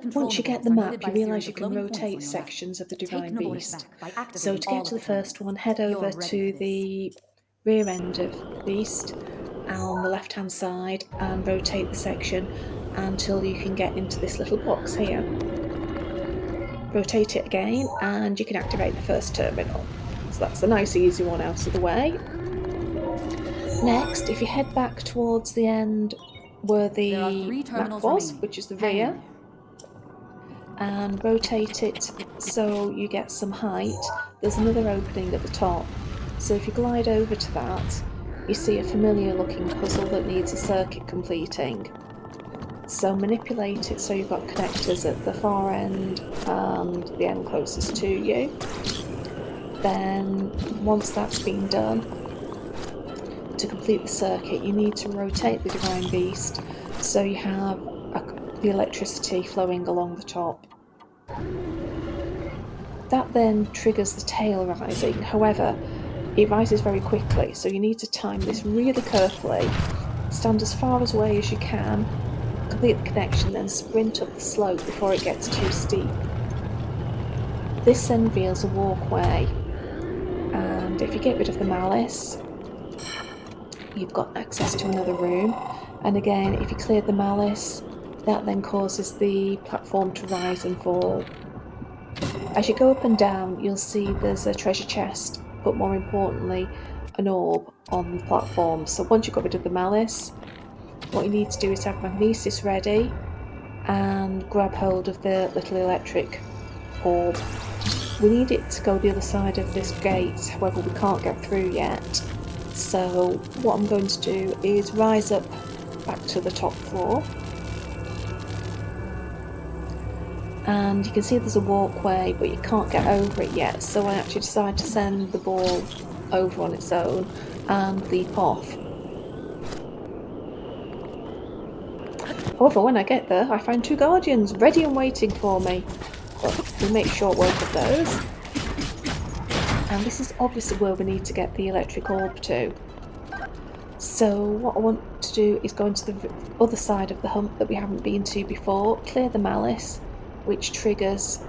Once you get the map, you realise you can rotate sections of the Divine Beast. So to get to the first one, head over to the rear end of the beast on the left hand side and rotate the section until you can get into this little box here. Rotate it again and you can activate the first terminal. So that's a nice easy one out of the way. Next, if you head back towards the end where the map was, which is the rear, and rotate it so you get some height, there's another opening at the top. So if you glide over to that, you see a familiar looking puzzle that needs a circuit completing. So manipulate it so you've got connectors at the far end and the end closest to you. Then once that's been done, to complete the circuit you need to rotate the Divine Beast so you have the electricity flowing along the top. That then triggers the tail rising. However, it rises very quickly, so you need to time this really carefully. Stand as far away as you can, complete the connection, then sprint up the slope before it gets too steep. This then reveals a walkway, and if you get rid of the malice, you've got access to another room. And again, if you clear the malice, that then causes the platform to rise and fall. As you go up and down, you'll see there's a treasure chest, but more importantly, an orb on the platform. So once you've got rid of the malice, what you need to do is have magnesis ready and grab hold of the little electric orb. We need it to go the other side of this gate, however we can't get through yet. So what I'm going to do is rise up back to the top floor. And you can see there's a walkway, but you can't get over it yet, so I actually decided to send the ball over on its own and leap off. However, when I get there, I find two guardians ready and waiting for me. But we make short work of those. And this is obviously where we need to get the electric orb to. So what I want to do is go into the other side of the hump that we haven't been to before, clear the malice, which triggers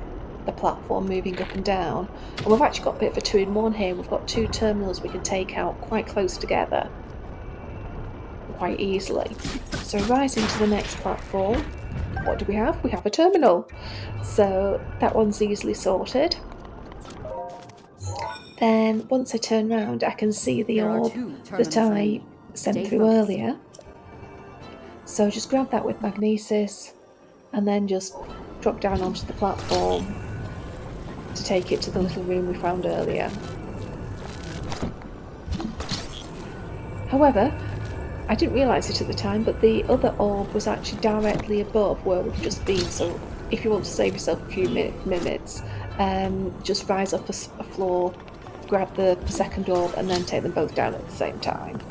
the platform moving up and down. And we've actually got a bit of a 2-in-1 here. We've got two terminals we can take out quite close together, quite easily. So rising to the next platform, what do we have? We have a terminal. So that one's easily sorted. Then once I turn round, I can see the orb that I sent through earlier. So just grab that with magnesis and then just drop down onto the platform to take it to the little room we found earlier. However, I didn't realise it at the time, but the other orb was actually directly above where we've just been, so if you want to save yourself a few minutes, just rise up a floor, grab the second orb and then take them both down at the same time.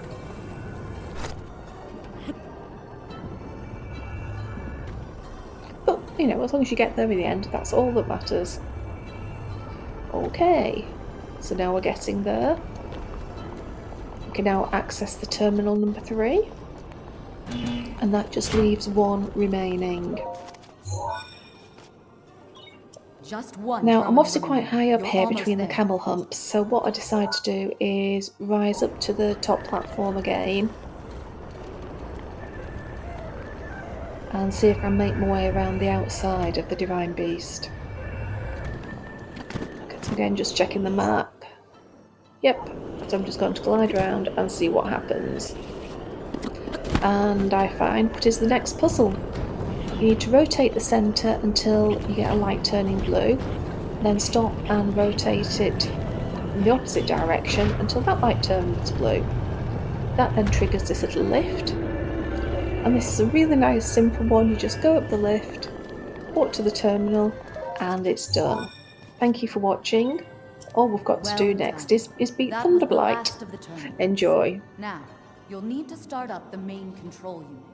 But, you know, as long as you get there in the end, that's all that matters. Okay, so now we're getting there. We can now access the terminal number 3. And that just leaves one remaining. Now, I'm obviously quite high up here between the camel humps, so what I decide to do is rise up to the top platform again and see if I can make my way around the outside of the Divine Beast. So again, just checking the map. Yep, so I'm just going to glide around and see what happens. And I find what is the next puzzle. You need to rotate the centre until you get a light turning blue, then stop and rotate it in the opposite direction until that light turns blue. That then triggers this little lift, and this is a really nice simple one. You just go up the lift, walk to the terminal, and it's done. Thank you for watching. All we've got to do next is beat Thunderblight. Enjoy. Now, you'll need to start up the main control unit.